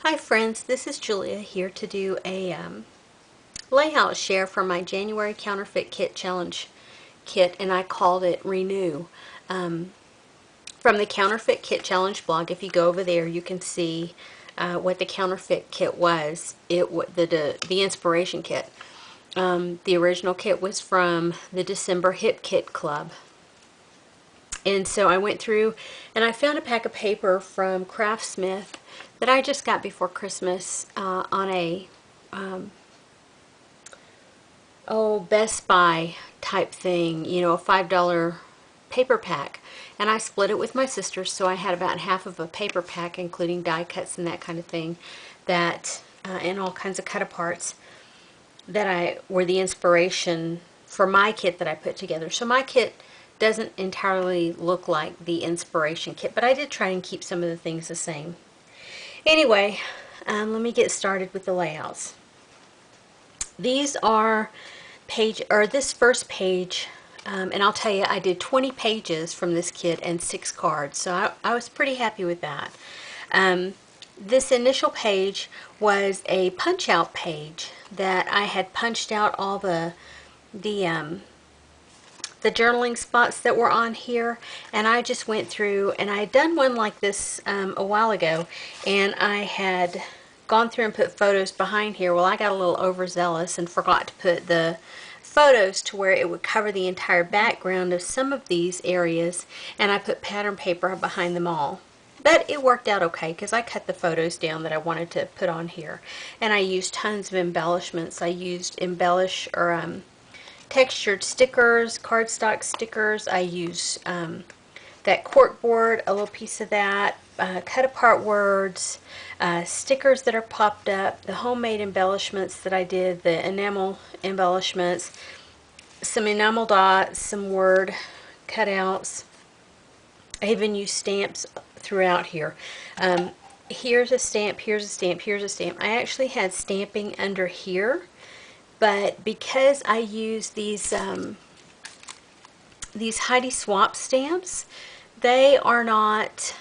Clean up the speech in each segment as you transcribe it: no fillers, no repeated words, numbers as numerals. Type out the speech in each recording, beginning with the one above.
Hi friends, this is Julia here to do a layout share for my January Counterfeit Kit Challenge kit, and I called it Renew. From the Counterfeit Kit Challenge blog, if you go over there, you can see what the counterfeit kit was. The inspiration kit. The original kit was from the December Hip Kit Club. And so I went through and I found a pack of paper from Craftsmith that I just got before Christmas on a Best Buy type thing, you know, a $5 paper pack. And I split it with my sister, so I had about half of a paper pack, including die cuts and that kind of thing, and all kinds of cut aparts that were the inspiration for my kit that I put together. So my kit doesn't entirely look like the inspiration kit, but I did try and keep some of the things the same. Anyway, let me get started with the layouts. These are this first page, and I'll tell you, I did 20 pages from this kit and 6 cards, so I was pretty happy with that. This initial page was a punch-out page that I had punched out all the journaling spots that were on here, and I just went through, and I had done one like this a while ago, and I had gone through and put photos behind here. Well, I got a little overzealous and forgot to put the photos to where it would cover the entire background of some of these areas, and I put pattern paper behind them all. But it worked out okay because I cut the photos down that I wanted to put on here, and I used tons of embellishments. I used textured stickers, cardstock stickers. I used that cork board, a little piece of that, cut apart words, stickers that are popped up, the homemade embellishments that I did, the enamel embellishments, some enamel dots, some word cutouts. I even used stamps throughout here. Here's a stamp, here's a stamp, here's a stamp. I actually had stamping under here, but because I use these Heidi Swap stamps, they are not,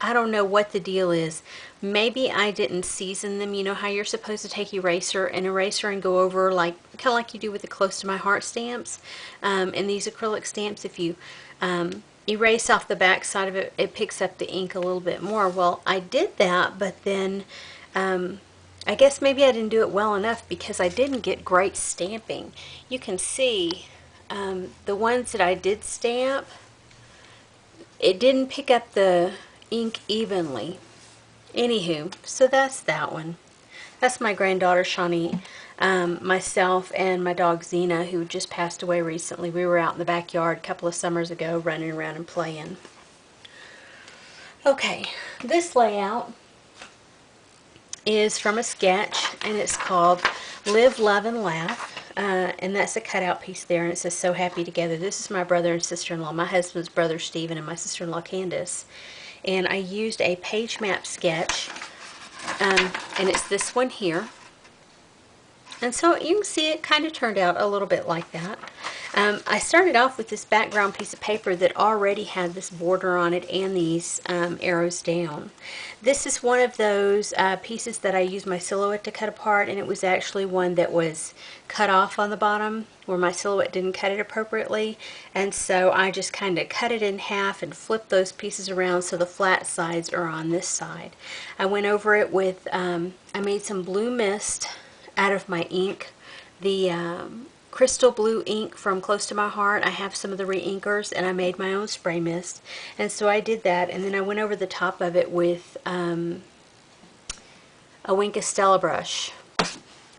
I don't know what the deal is. Maybe I didn't season them. You know how you're supposed to take an eraser and go over, like kind of like you do with the Close to My Heart stamps and these acrylic stamps. If you erase off the back side of it, it picks up the ink a little bit more. Well, I did that, but then I guess maybe I didn't do it well enough because I didn't get great stamping. You can see the ones that I did stamp, it didn't pick up the ink evenly. Anywho, so that's that one. That's my granddaughter Shawnee, myself, and my dog Xena, who just passed away recently. We were out in the backyard a couple of summers ago running around and playing. Okay, this layout is from a sketch, and it's called Live, Love, and Laugh. And that's a cutout piece there, and it says So Happy Together. This is my brother and sister-in-law, my husband's brother Stephen and my sister-in-law Candace. And I used a page map sketch, and it's this one here. And so you can see it kind of turned out a little bit like that. I started off with this background piece of paper that already had this border on it and these arrows down. This is one of those pieces that I used my silhouette to cut apart, and it was actually one that was cut off on the bottom where my silhouette didn't cut it appropriately, and so I just kind of cut it in half and flipped those pieces around so the flat sides are on this side. I went over it with, I made some blue mist out of my ink, the crystal blue ink from Close to My Heart. I have some of the re-inkers, and I made my own spray mist, and so I did that, and then I went over the top of it with a Wink of Stella brush,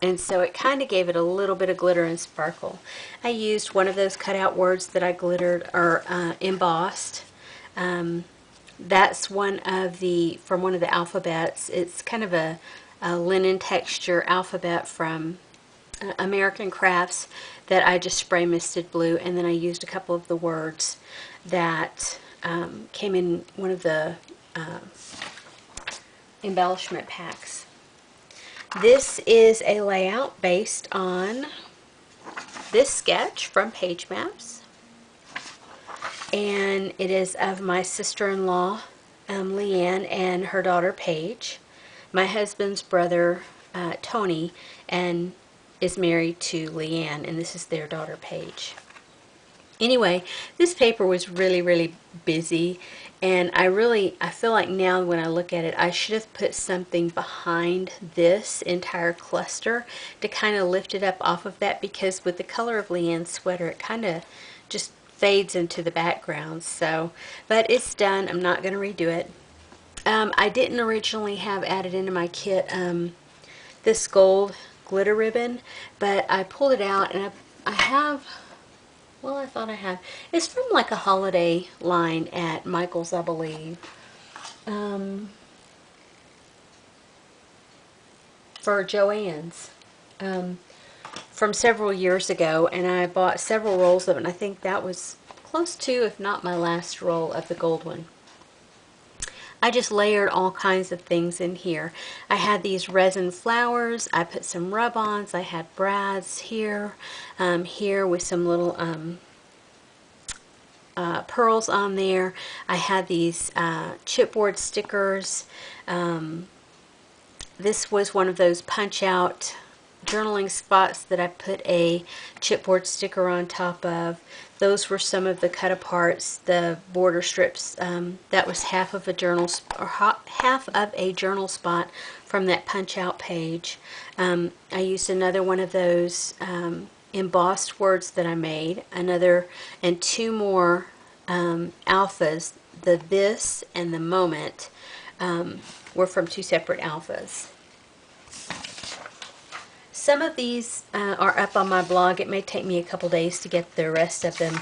and so it kind of gave it a little bit of glitter and sparkle. I used one of those cutout words that I glittered or embossed. That's from one of the alphabets. It's kind of a linen texture alphabet from American Crafts that I just spray misted blue, and then I used a couple of the words that came in one of the embellishment packs. This is a layout based on this sketch from Page Maps, and it is of my sister-in-law Leanne and her daughter Paige. my husband's brother, Tony, and is married to Leanne, and this is their daughter, Paige. Anyway, this paper was really busy, and I feel like now when I look at it, I should have put something behind this entire cluster to kind of lift it up off of that, because with the color of Leanne's sweater, it kind of just fades into the background. So, but it's done. I'm not going to redo it. I didn't originally have added into my kit this gold glitter ribbon, but I pulled it out, and I have, well, I thought I had. It's from like a holiday line at Michael's, I believe. For Joann's. From several years ago, and I bought several rolls of it, and I think that was close to, if not my last roll of the gold one. I just layered all kinds of things in here. I had these resin flowers. I put some rub-ons. I had brads here, here with some little pearls on there. I had these chipboard stickers. This was one of those punch-out journaling spots that I put a chipboard sticker on top of. Those were some of the cut-aparts, the border strips. That was half of a journal spot from that punch-out page. I used another one of those embossed words that I made, another, and two more alphas. The this and the moment were from two separate alphas. Some of these are up on my blog. It may take me a couple days to get the rest of them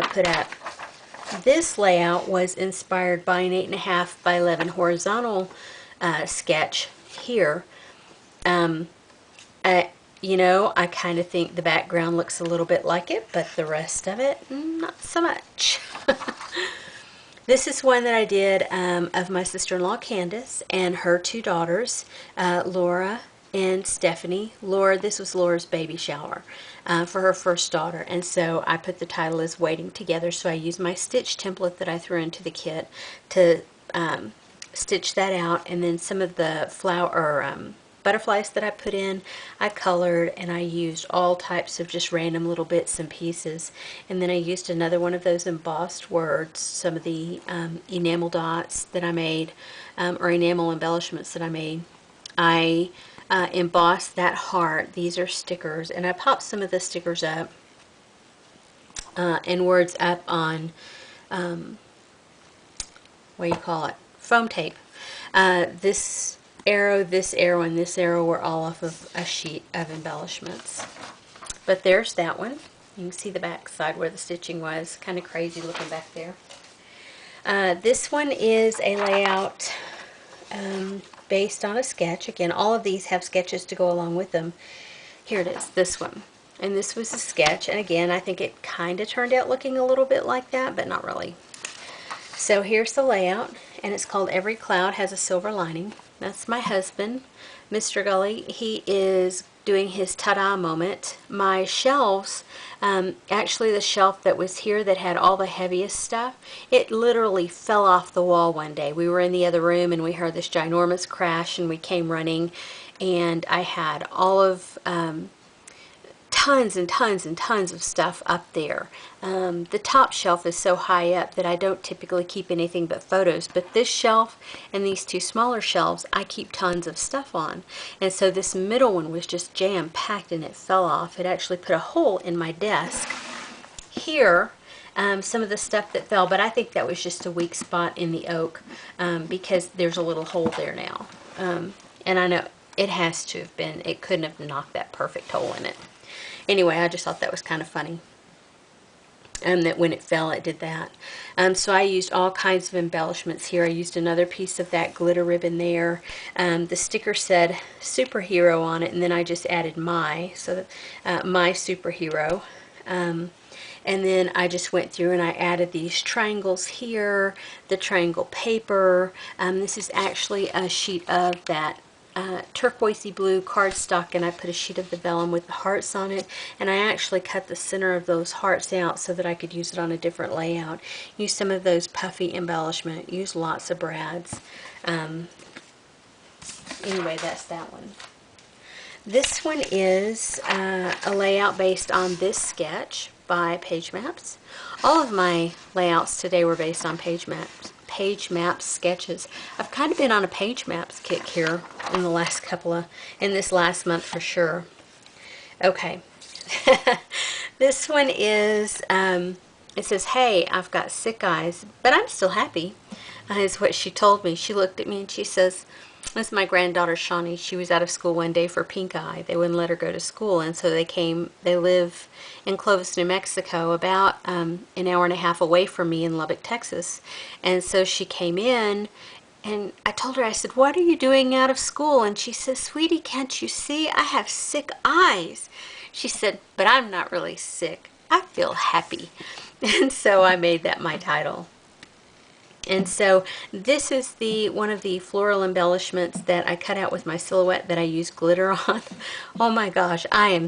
put up. This layout was inspired by an 8.5 by 11 horizontal sketch here. You know, I kind of think the background looks a little bit like it, but the rest of it, not so much. This is one that I did of my sister-in-law Candace and her two daughters, Laura and Stephanie. Laura, this was Laura's baby shower for her first daughter, and so I put the title as Waiting Together. So I used my stitch template that I threw into the kit to stitch that out, and then some of the butterflies that I put in, I colored, and I used all types of just random little bits and pieces. And then I used another one of those embossed words, some of the enamel dots that I made, or enamel embellishments that I made. I embossed that heart. These are stickers, and I popped some of the stickers up and words up on what do you call it, foam tape. This arrow, and this arrow were all off of a sheet of embellishments. But there's that one. You can see the back side where the stitching was. Kind of crazy looking back there. This one is a layout based on a sketch. Again, all of these have sketches to go along with them. Here it is, this one. And this was a sketch, and again, I think it kind of turned out looking a little bit like that, but not really. So here's the layout, and it's called Every Cloud Has a Silver Lining. That's my husband, Mr. Gully. He is doing his ta-da moment. My shelves, actually the shelf that was here that had all the heaviest stuff, it literally fell off the wall one day. We were in the other room and we heard this ginormous crash, and we came running, and I had all of tons and tons and tons of stuff up there. The top shelf is so high up that I don't typically keep anything but photos, but this shelf and these two smaller shelves I keep tons of stuff on. And so this middle one was just jam-packed, and it fell off. It actually put a hole in my desk. Here, some of the stuff that fell, but I think that was just a weak spot in the oak because there's a little hole there now. And I know it has to have been. It couldn't have knocked that perfect hole in it. Anyway, I just thought that was kind of funny. That when it fell, it did that. So I used all kinds of embellishments here. I used another piece of that glitter ribbon there. The sticker said superhero on it, and then I just added my, so my superhero. And then I just went through and I added these triangles here, the triangle paper. This is actually a sheet of that turquoisey blue cardstock, and I put a sheet of the vellum with the hearts on it, and I actually cut the center of those hearts out so that I could use it on a different layout. Use some of those puffy embellishment, use lots of brads. anyway, that's that one. This one is a layout based on this sketch by Page Maps. All of my layouts today were based on Page Maps sketches. I've kind of been on a Page Maps kick here in the last in this last month for sure. Okay. This one is, it says, "Hey, I've got sick eyes, but I'm still happy," is what she told me. She looked at me and she says, this is my granddaughter Shawnee. She was out of school one day for pink eye. They wouldn't let her go to school, and so they live in Clovis, New Mexico, about an hour and a half away from me in Lubbock, Texas. And so she came in, and I told her, I said, "What are you doing out of school?" And she says, "Sweetie, can't you see? I have sick eyes." She said, "But I'm not really sick. I feel happy." And so I made that my title. And so this is one of the floral embellishments that I cut out with my silhouette that I use glitter on. Oh my gosh, I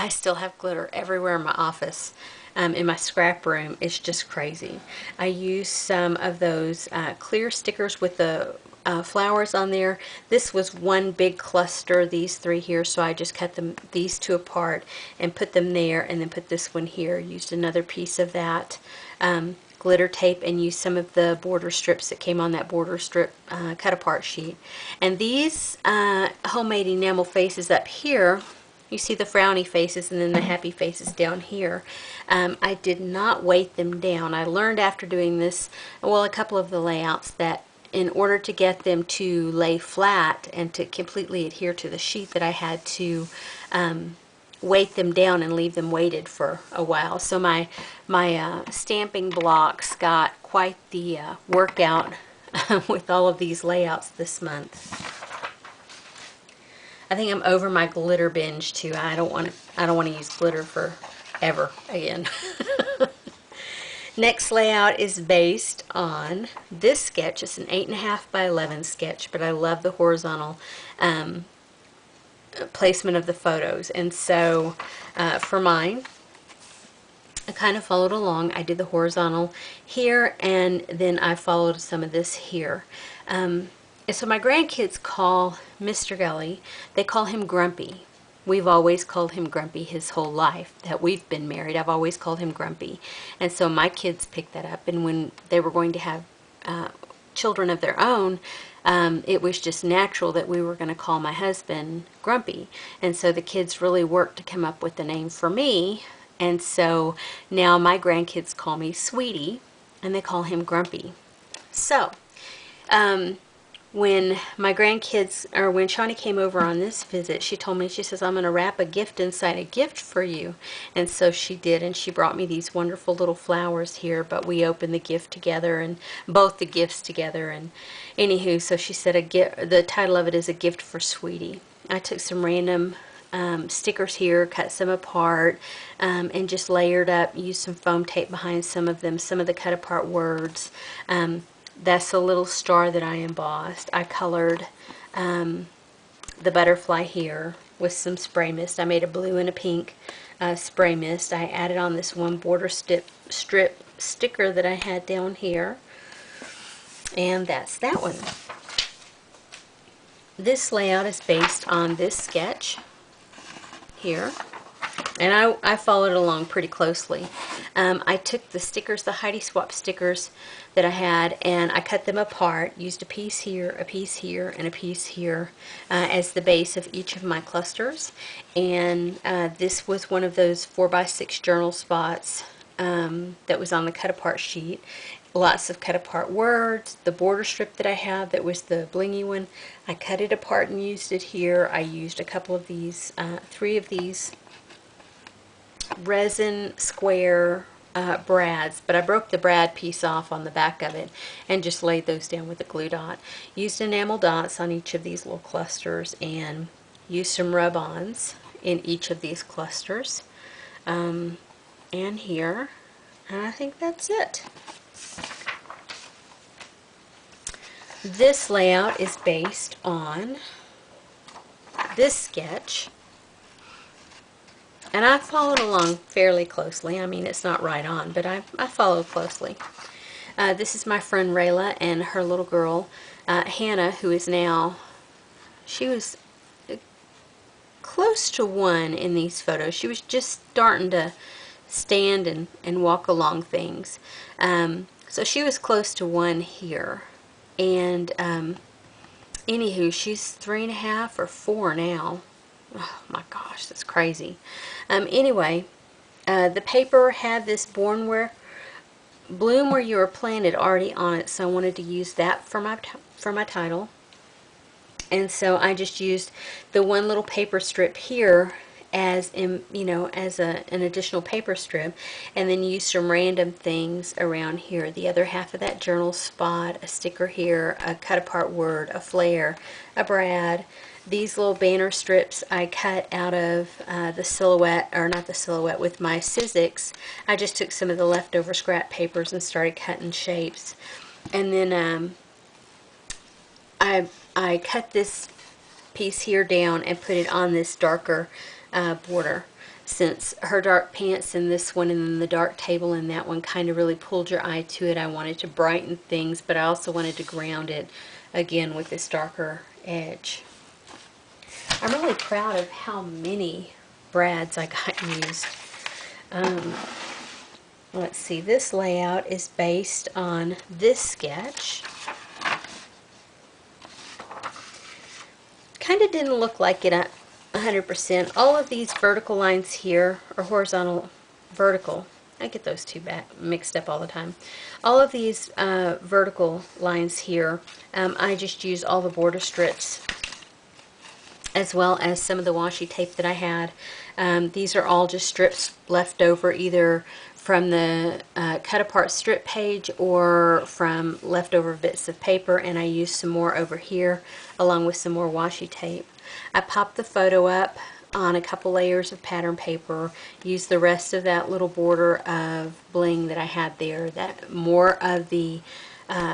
still have glitter everywhere in my office. In my scrap room. It's just crazy. I use some of those clear stickers with the flowers on there. This was one big cluster, these three here, so I just cut these two apart and put them there, and then put this one here. Used another piece of that glitter tape and used some of the border strips that came on that border strip cut apart sheet. And these homemade enamel faces up here, you see the frowny faces and then the happy faces down here. I did not weight them down. I learned after doing this, well, a couple of the layouts, that in order to get them to lay flat and to completely adhere to the sheet, that I had to weight them down and leave them weighted for a while. So my stamping blocks got quite the workout with all of these layouts this month. I think I'm over my glitter binge too. I don't want to use glitter forever again. Next layout is based on this sketch. It's an 8.5 by 11 sketch, but I love the horizontal placement of the photos. And so for mine, I kind of followed along. I did the horizontal here, and then I followed some of this here. And so my grandkids call Mr. Gully, they call him Grumpy. We've always called him Grumpy his whole life that we've been married. I've always called him Grumpy. And so my kids picked that up, and when they were going to have children of their own, it was just natural that we were going to call my husband Grumpy. And so the kids really worked to come up with the name for me. And so now my grandkids call me Sweetie, and they call him Grumpy. So when my grandkids, or when Shawnee came over on this visit, she told me, she says, "I'm going to wrap a gift inside a gift for you." And so she did, and she brought me these wonderful little flowers here, but we opened the gift together, and both the gifts together. And anywho, so she said the title of it is A Gift for Sweetie. I took some random stickers here, cut some apart, and just layered up, used some foam tape behind some of them, some of the cut apart words. That's a little star that I embossed. I colored the butterfly here with some spray mist. I made a blue and a pink spray mist. I added on this one border strip sticker that I had down here. And that's that one. This layout is based on this sketch here. And I followed along pretty closely. I took the stickers, the Heidi Swap stickers that I had, and I cut them apart, used a piece here, and a piece here as the base of each of my clusters. And this was one of those 4x6 journal spots that was on the cut apart sheet. Lots of cut apart words. The border strip that I have that was the blingy one, I cut it apart and used it here. I used a couple of these, 3 of these resin square brads, but I broke the brad piece off on the back of it and just laid those down with a glue dot. Used enamel dots on each of these little clusters, and used some rub-ons in each of these clusters and here, and I think that's it. This layout is based on this sketch, and I followed along fairly closely. I mean, it's not right on, but I followed closely. This is my friend Rayla and her little girl, Hannah, who is now she was close to 1 in these photos. She was just starting to stand and walk along things. So she was close to 1 here. And anywho, she's 3.5 or 4 now. Oh my gosh, that's crazy. Anyway, the paper had this bloom where you were planted already on it, so I wanted to use that for my title. And so I just used the one little paper strip here as an additional paper strip, and then used some random things around here. The other half of that journal spot, a sticker here, a cut apart word, a flare, a brad. These little banner strips I cut out of the silhouette, or not the silhouette, with my Sizzix. I just took some of the leftover scrap papers and started cutting shapes. And then I cut this piece here down and put it on this darker border, since her dark pants in this one and then the dark table in that one kind of really pulled your eye to it. I wanted to brighten things, but I also wanted to ground it again with this darker edge. I'm really proud of how many brads I got used. Let's see, this layout is based on this sketch. Kind of didn't look like it 100%. All of these vertical lines here, or horizontal, vertical, I get those two mixed up all the time. All of these vertical lines here, I just used all the border strips, as well as some of the washi tape that I had. These are all just strips left over either from the cut apart strip page or from leftover bits of paper, and I used some more over here along with some more washi tape. I popped the photo up on a couple layers of pattern paper, used the rest of that little border of bling that I had there, that more of the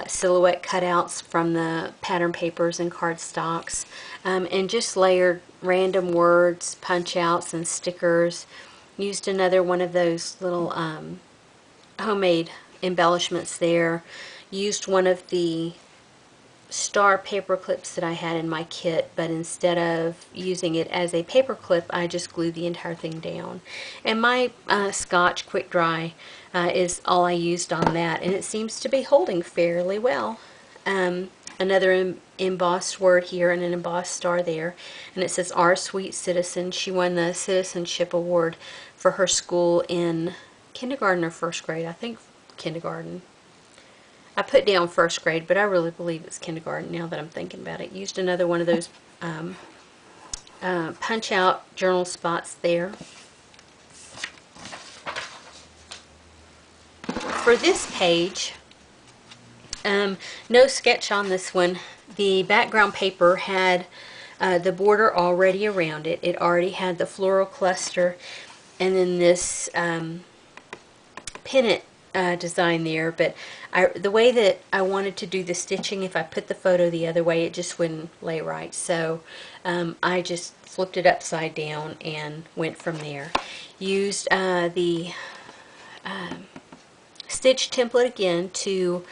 silhouette cutouts from the pattern papers and cardstocks, and just layered random words, punch outs, and stickers. Used another one of those little homemade embellishments there. Used one of the star paper clips that I had in my kit, but instead of using it as a paper clip, I just glued the entire thing down. And my Scotch Quick Dry is all I used on that, and it seems to be holding fairly well. Another embossed word here and an embossed star there, and it says, "Our Sweet Citizen." She won the Citizenship Award for her school in kindergarten or first grade. I think kindergarten. I put down first grade, but I really believe it's kindergarten now that I'm thinking about it. Used another one of those punch out journal spots there. For this page, no sketch on this one. The background paper had the border already around it. It already had the floral cluster and then this pennant design there, but the way that I wanted to do the stitching, if I put the photo the other way, it just wouldn't lay right. So I just flipped it upside down and went from there. Used the stitch template again to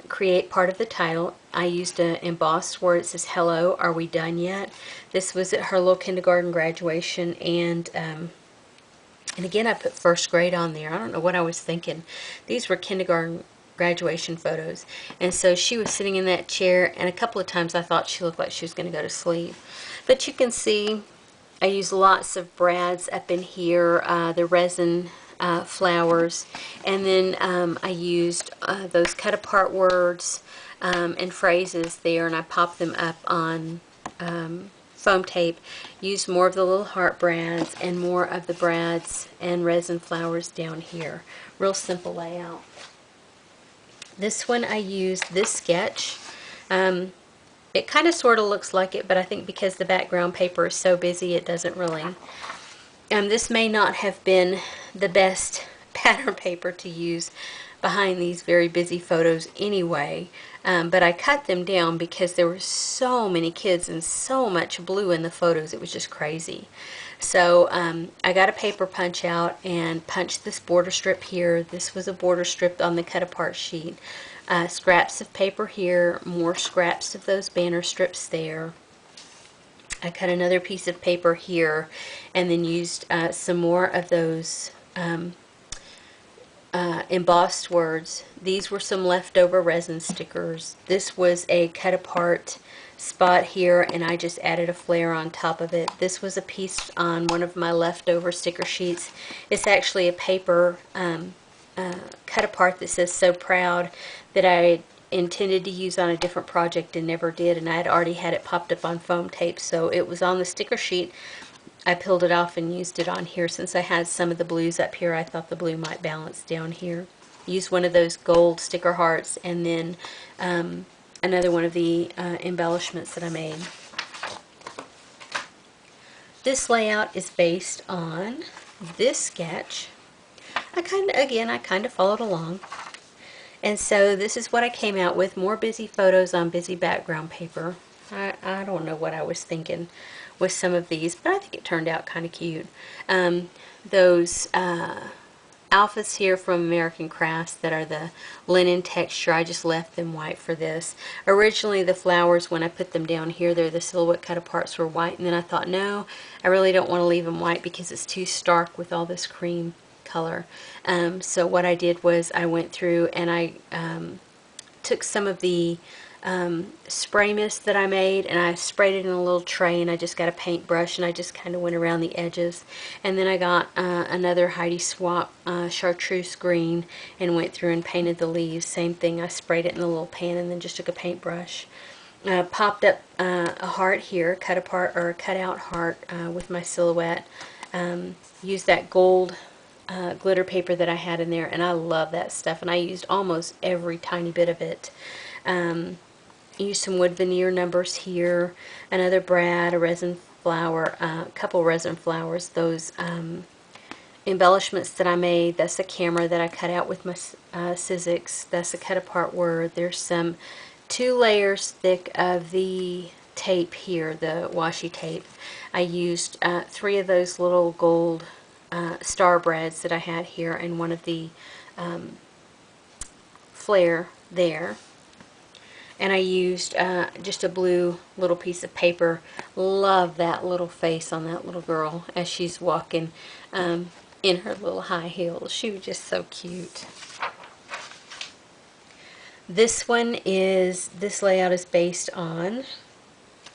create part of the title. I used an embossed word. It says, "Hello, are we done yet?" This was at her little kindergarten graduation, and again, I put first grade on there. I don't know what I was thinking. These were kindergarten graduation photos. And so she was sitting in that chair, and a couple of times I thought she looked like she was going to go to sleep. But you can see I used lots of brads up in here, the resin flowers, and then I used those cut apart words and phrases there, and I popped them up on foam tape. Used more of the little heart brads and more of the brads and resin flowers down here. Real simple layout. This one I used this sketch. It kind of sort of looks like it, but I think because the background paper is so busy, it doesn't really. This may not have been the best pattern paper to use behind these very busy photos anyway, but I cut them down because there were so many kids and so much blue in the photos. It was just crazy. So I got a paper punch out and punched this border strip here. This was a border strip on the cut apart sheet. Scraps of paper here, more scraps of those banner strips there. I cut another piece of paper here and then used some more of those embossed words. These were some leftover resin stickers. This was a cut apart spot here, and I just added a flare on top of it. This was a piece on one of my leftover sticker sheets. It's actually a paper cut apart that says "So Proud" that I intended to use on a different project and never did, and I had already had it popped up on foam tape, so it was on the sticker sheet. I peeled it off and used it on here. Since I had some of the blues up here, I thought the blue might balance down here. Use one of those gold sticker hearts, and then another one of the embellishments that I made. This layout is based on this sketch. I kind of followed along. And so this is what I came out with. More busy photos on busy background paper. I don't know what I was thinking with some of these, but I think it turned out kind of cute. Those alphas here from American Crafts that are the linen texture, I just left them white for this. Originally the flowers, when I put them down here, they're the silhouette cut aparts were white, and then I thought, no, I really don't want to leave them white because it's too stark with all this cream color. So what I did was I went through and I took some of the spray mist that I made, and I sprayed it in a little tray, and I just got a paintbrush and I just kind of went around the edges. And then I got another Heidi Swapp chartreuse green and went through and painted the leaves. Same thing, I sprayed it in a little pan and then just took a paintbrush. Popped up a heart here, cut apart or cut out heart with my silhouette. Used that gold glitter paper that I had in there, and I love that stuff, and I used almost every tiny bit of it. Used some wood veneer numbers here, another brad, a resin flower, a couple resin flowers, those embellishments that I made. That's a camera that I cut out with my Sizzix. That's a cut apart word. There's some 2 layers thick of the tape here, the washi tape. I used 3 of those little gold star brads that I had here, and one of the flare there. And I used just a blue little piece of paper. Love that little face on that little girl as she's walking in her little high heels. She was just so cute. This layout is based on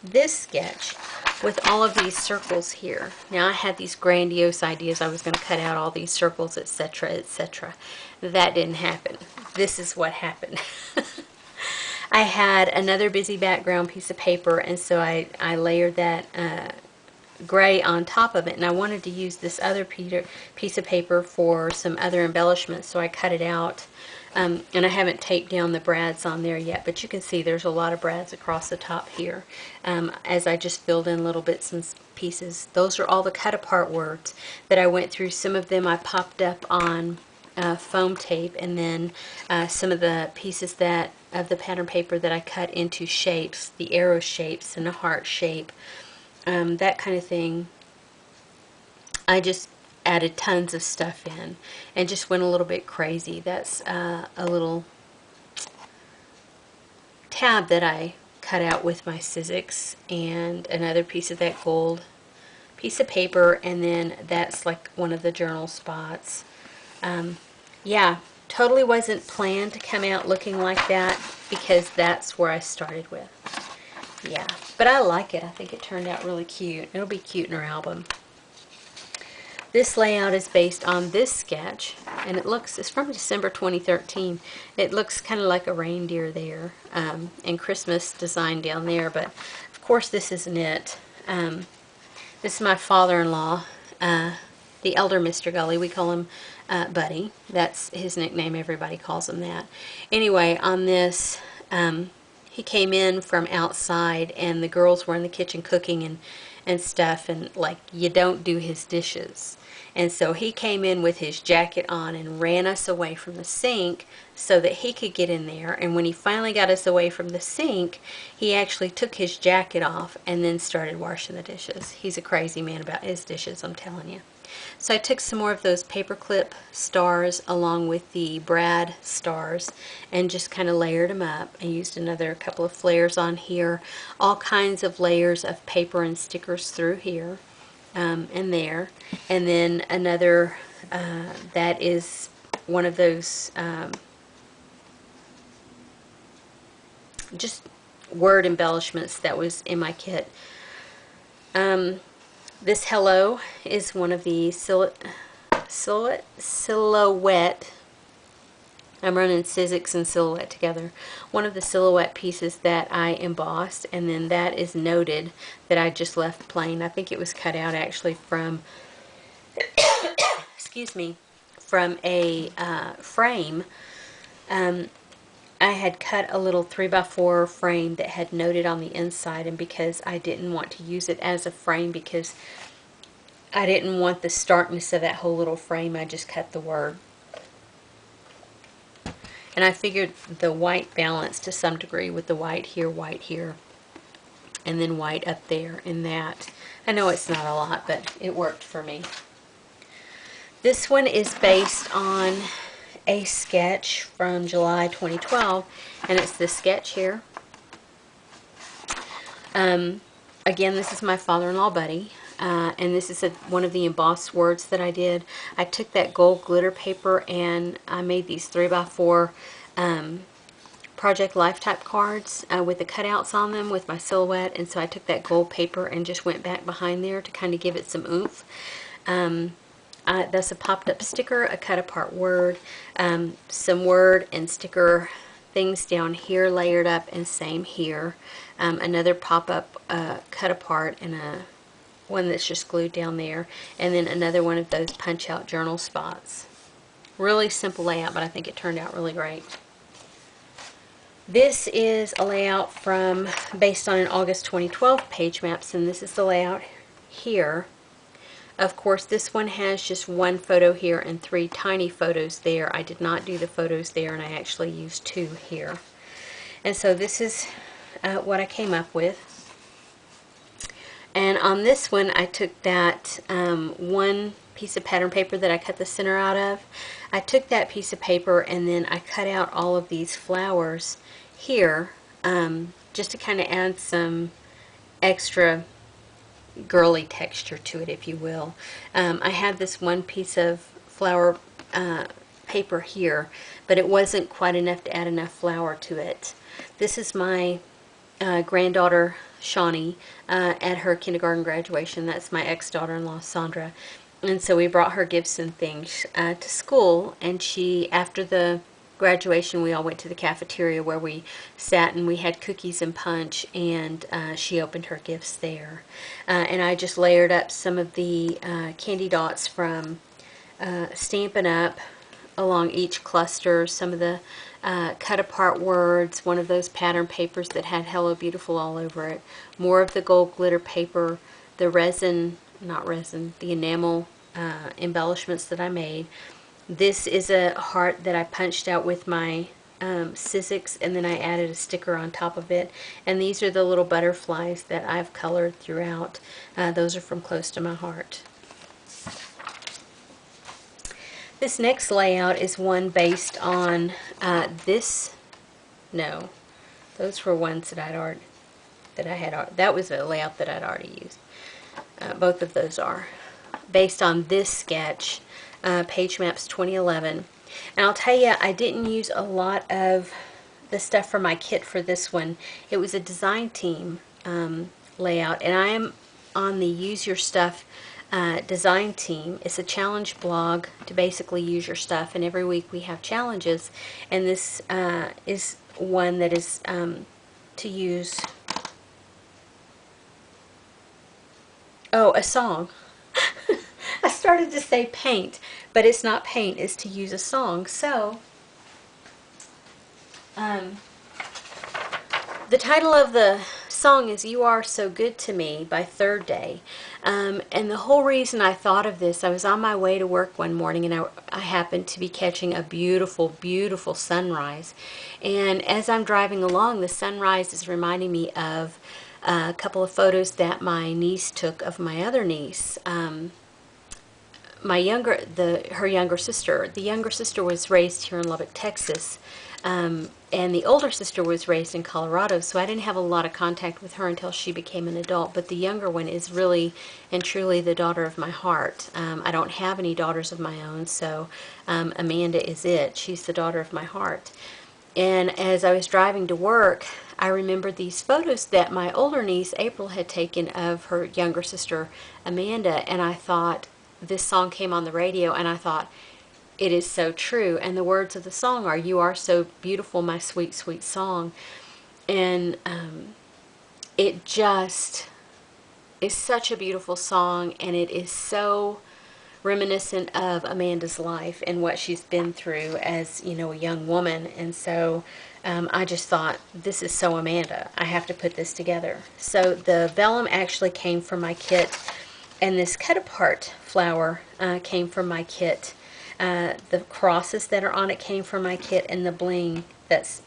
this sketch with all of these circles here. Now I had these grandiose ideas. I was going to cut out all these circles, etc., etc. That didn't happen. This is what happened. I had another busy background piece of paper, and so I layered that gray on top of it, and I wanted to use this other piece of paper for some other embellishments, so I cut it out. And I haven't taped down the brads on there yet, but you can see there's a lot of brads across the top here as I just filled in little bits and pieces. Those are all the cut apart words that I went through. Some of them I popped up on foam tape, and then some of the pieces of the pattern paper that I cut into shapes, the arrow shapes and a heart shape, that kind of thing. I just added tons of stuff in and just went a little bit crazy. That's a little tab that I cut out with my Sizzix, and another piece of that gold piece of paper, and then that's like one of the journal spots. Yeah, totally wasn't planned to come out looking like that, because that's where I started with. Yeah, but I like it. I think it turned out really cute. It'll be cute in our album. This layout is based on this sketch, and it's from December 2013. It looks kind of like a reindeer there, and Christmas design down there, but of course this isn't it. This is my father-in-law, the elder Mr. Gully. We call him Buddy. That's his nickname. Everybody calls him that. Anyway, on this, he came in from outside, and the girls were in the kitchen cooking and stuff, and like, you don't do his dishes. And so he came in with his jacket on and ran us away from the sink so that he could get in there. And when he finally got us away from the sink, he actually took his jacket off and then started washing the dishes. He's a crazy man about his dishes, I'm telling you. So I took some more of those paperclip stars along with the brad stars and just kind of layered them up. I used another couple of flares on here, all kinds of layers of paper and stickers through here and there. And then another that is one of those just word embellishments that was in my kit. This hello is one of the silhouette. I'm running Sizzix and silhouette together. One of the silhouette pieces that I embossed, and then that is noted that I just left plain. I think it was cut out actually from, excuse me, from a frame. I had cut a little 3x4 frame that had noted on the inside, and because I didn't want to use it as a frame because I didn't want the starkness of that whole little frame, I just cut the word. And I figured the white balanced to some degree with the white here, and then white up there in that. I know it's not a lot, but it worked for me. This one is based on a sketch from July 2012, and it's this sketch here. Again, this is my father-in-law buddy, and this is one of the embossed words that I did. I took that gold glitter paper and I made these 3x4 Project Life type cards with the cutouts on them with my silhouette, and so I took that gold paper and just went back behind there to kind of give it some oomph. That's a popped up sticker, a cut apart word, some word and sticker things down here layered up, and same here. Another pop up cut apart, and one that's just glued down there, and then another one of those punch out journal spots. Really simple layout, but I think it turned out really great. This is a layout based on an August 2012 page maps, and this is the layout here. Of course, this one has just one photo here and 3 tiny photos there. I did not do the photos there, and I actually used 2 here. And so this is what I came up with. And on this one, I took that one piece of pattern paper that I cut the center out of. I took that piece of paper and then I cut out all of these flowers here just to kind of add some extra girly texture to it, if you will. I had this one piece of flower paper here, but it wasn't quite enough to add enough flower to it. This is my granddaughter Shawnee at her kindergarten graduation. That's my ex-daughter-in-law Sandra, and so we brought her gifts and things to school, and after the graduation, we all went to the cafeteria where we sat and we had cookies and punch, and she opened her gifts there. And I just layered up some of the candy dots from Stampin' Up! Along each cluster, some of the cut apart words, one of those pattern papers that had Hello Beautiful all over it, more of the gold glitter paper, the the enamel embellishments that I made. This is a heart that I punched out with my Sizzix, and then I added a sticker on top of it. And these are the little butterflies that I've colored throughout. Those are from Close to My Heart. This next layout is one based on those were ones that that was a layout that I'd already used. Both of those are based on this sketch, Page Maps 2011. And I'll tell you, I didn't use a lot of the stuff for my kit for this one. It was a design team layout, and I am on the Use Your Stuff design team. It's a challenge blog to basically use your stuff, and every week we have challenges, and this is one that is to use a song. I started to say paint, but it's not paint, it's to use a song. So the title of the song is You Are So Good to Me by Third Day. And the whole reason I thought of this, I was on my way to work one morning, and I happened to be catching a beautiful, beautiful sunrise. And as I'm driving along, the sunrise is reminding me of a couple of photos that my niece took of my other niece. her younger sister. The younger sister was raised here in Lubbock, Texas, and the older sister was raised in Colorado, so I didn't have a lot of contact with her until she became an adult. But the younger one is really and truly the daughter of my heart. I don't have any daughters of my own, so Amanda is it. She's the daughter of my heart. And as I was driving to work, I remembered these photos that my older niece, April, had taken of her younger sister, Amanda, and I thought, this song came on the radio, and I thought, it is so true. And the words of the song are, "You are so beautiful, my sweet, sweet song." And it just is such a beautiful song, and it is so reminiscent of Amanda's life and what she's been through as, you know, a young woman. And so I just thought, this is so Amanda. I have to put this together. So the vellum actually came from my kit, and this cut-apart flower came from my kit. The crosses that are on it came from my kit, and the bling that's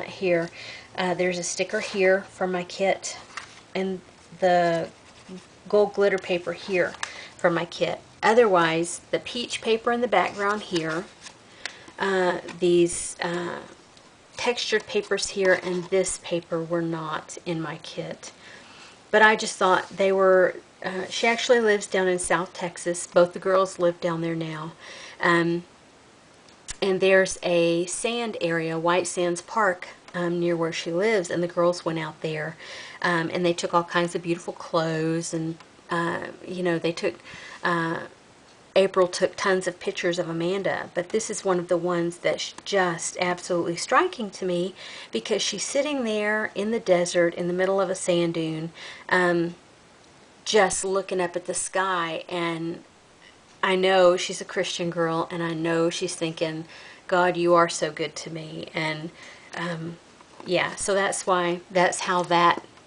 here. There's a sticker here from my kit, and the gold glitter paper here from my kit. Otherwise, the peach paper in the background here, these textured papers here, and this paper were not in my kit. But I just thought they were, she actually lives down in South Texas. Both the girls live down there now. And there's a sand area, White Sands Park, near where she lives, and the girls went out there, and they took all kinds of beautiful clothes, and you know, they took, April took tons of pictures of Amanda, but this is one of the ones that's just absolutely striking to me, because she's sitting there in the desert in the middle of a sand dune, just looking up at the sky. And I know she's a Christian girl, and I know she's thinking, God, you are so good to me. And yeah, so that's how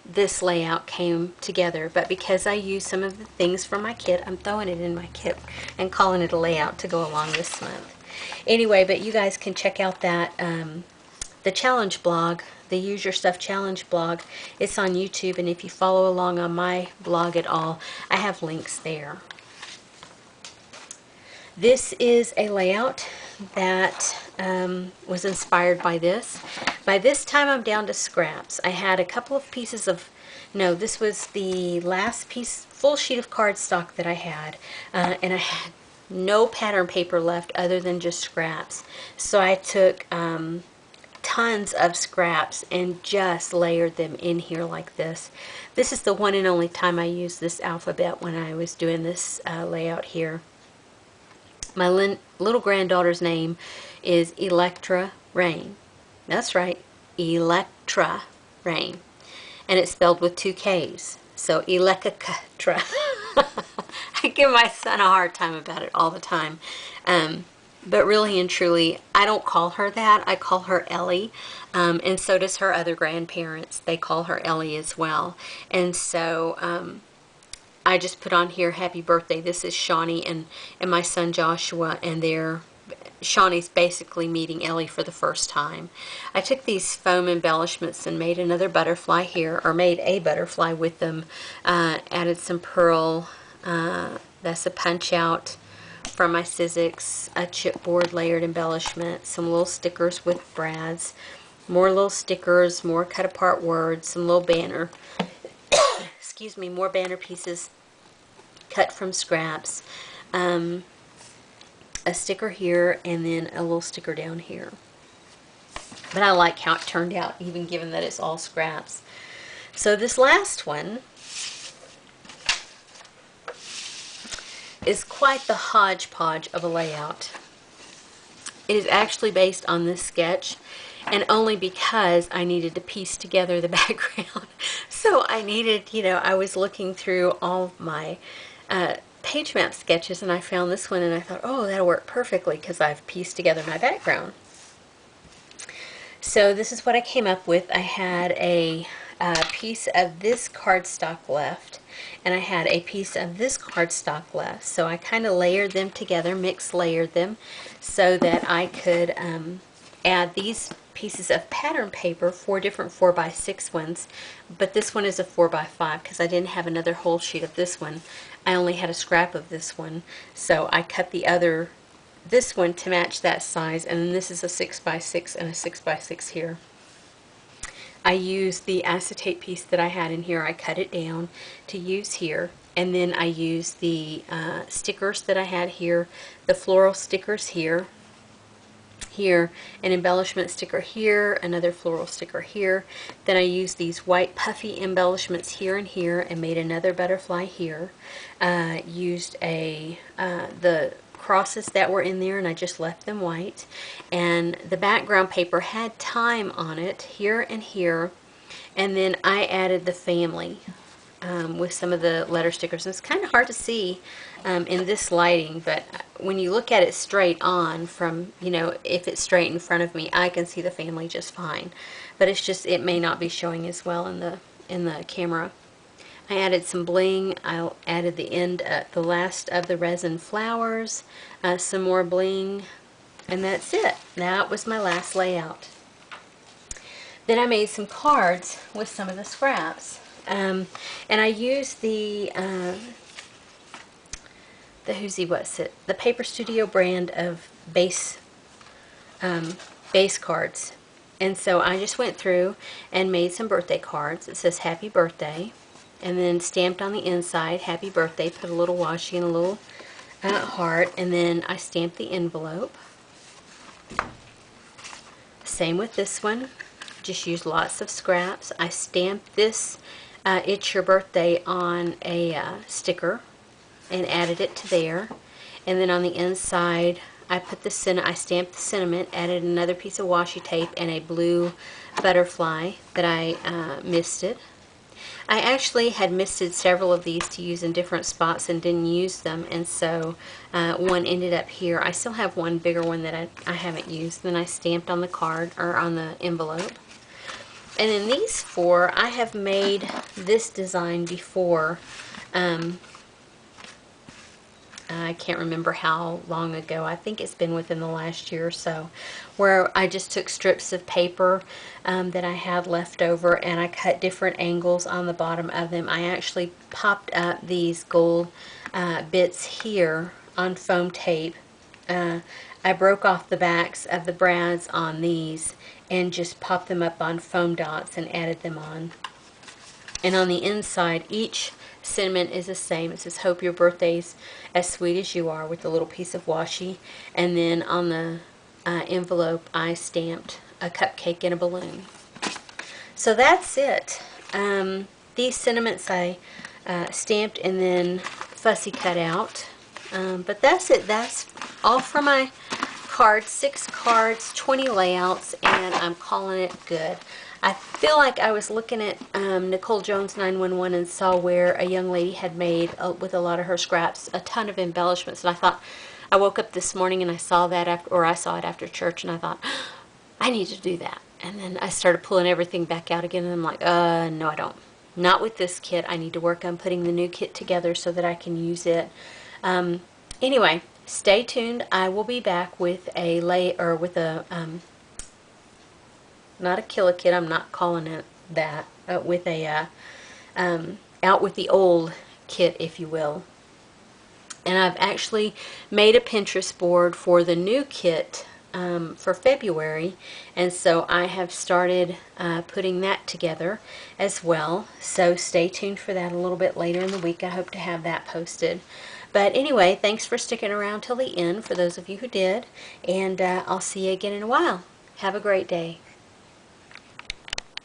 this layout came together. But because I used some of the things from my kit, I'm throwing it in my kit and calling it a layout to go along this month. Anyway, but you guys can check out that the challenge blog, the Use Your Stuff challenge blog. It's on YouTube, and if you follow along on my blog at all, I have links there. This is a layout that was inspired by this. By this time, I'm down to scraps. I had a couple of pieces of, no, this was the last piece, full sheet of cardstock that I had, and I had no pattern paper left other than just scraps. So I took tons of scraps and just layered them in here like this. This is the one and only time I used this alphabet, when I was doing this layout here. My little granddaughter's name is Electra Rain. That's right, Electra Rain. And it's spelled with 2 K's. So Electra. I give my son a hard time about it all the time. But really and truly, I don't call her that. I call her Ellie. And so does her other grandparents. They call her Ellie as well. And so I just put on here, happy birthday. This is Shawnee and my son Joshua, and Shawnee's basically meeting Ellie for the first time. I took these foam embellishments and made another butterfly here, or made a butterfly with them. Added some pearl. That's a punch out from my Sizzix, a chipboard layered embellishment, some little stickers with brads, more little stickers, more cut apart words, some little banner. Excuse me, more banner pieces cut from scraps, a sticker here, and then a little sticker down here. But I like how it turned out, even given that it's all scraps. So this last one is quite the hodgepodge of a layout. It is actually based on this sketch, and only because I needed to piece together the background. So I needed, you know, I was looking through all of my page map sketches, and I found this one, and I thought, oh, that'll work perfectly because I've pieced together my background. So this is what I came up with. I had a piece of this cardstock left, and I had a piece of this cardstock left. So I kind of layered them together, mixed layered them, so that I could add these pieces of pattern paper, 4 different 4x6 ones, but this one is a 4x5 because I didn't have another whole sheet of this one. I only had a scrap of this one, so I cut this one to match that size, and then this is a 6x6 and a 6x6 here. I used the acetate piece that I had in here. I cut it down to use here, and then I used the stickers that I had here, the floral stickers here, an embellishment sticker here, another floral sticker here. Then I used these white puffy embellishments here and here and made another butterfly here. Used the crosses that were in there, and I just left them white. And the background paper had time on it here and here. And then I added the family with some of the letter stickers. And it's kind of hard to see in this lighting, but when you look at it straight on from, if it's straight in front of me, I can see the family just fine. But it's just, it may not be showing as well in the camera. I added some bling. I added the last of the resin flowers, some more bling, and that's it. That was my last layout. Then I made some cards with some of the scraps. And I used the the Paper Studio brand of base cards. And so I just went through and made some birthday cards. It says happy birthday, and then stamped on the inside happy birthday, put a little washi and a little heart, and then I stamped the envelope. Same with this one, just used lots of scraps. I stamped this It's Your Birthday on a sticker and added it to there. And then on the inside I stamped the sentiment, added another piece of washi tape and a blue butterfly that I misted. I actually had misted several of these to use in different spots and didn't use them, and so one ended up here. I still have one bigger one that I haven't used. Then I stamped on the card, or on the envelope. And then these 4, I have made this design before. I can't remember how long ago. I think it's been within the last year or so, where I just took strips of paper that I had left over, and I cut different angles on the bottom of them. I actually popped up these gold bits here on foam tape. I broke off the backs of the brads on these and just popped them up on foam dots and added them on. And on the inside, each sentiment is the same. It says, hope your birthday's as sweet as you are, with a little piece of washi. And then on the envelope, I stamped a cupcake and a balloon. So that's it. These sentiments I stamped and then fussy cut out. But that's it. That's all for my cards. 6 cards, 20 layouts, and I'm calling it good. I feel like I was looking at Nicole Jones 911 and saw where a young lady had made, with a lot of her scraps, a ton of embellishments. And I thought, I woke up this morning and I saw that I saw it after church, and I thought, I need to do that. And then I started pulling everything back out again, and I'm like, no I don't. Not with this kit. I need to work on putting the new kit together so that I can use it. Anyway, stay tuned. I will be back with not a killer kit, I'm not calling it that, with a out with the old kit, if you will. And I've actually made a Pinterest board for the new kit for February, and so I have started putting that together as well. So stay tuned for that a little bit later in the week. I hope to have that posted. But anyway, thanks for sticking around till the end, for those of you who did, and I'll see you again in a while. Have a great day.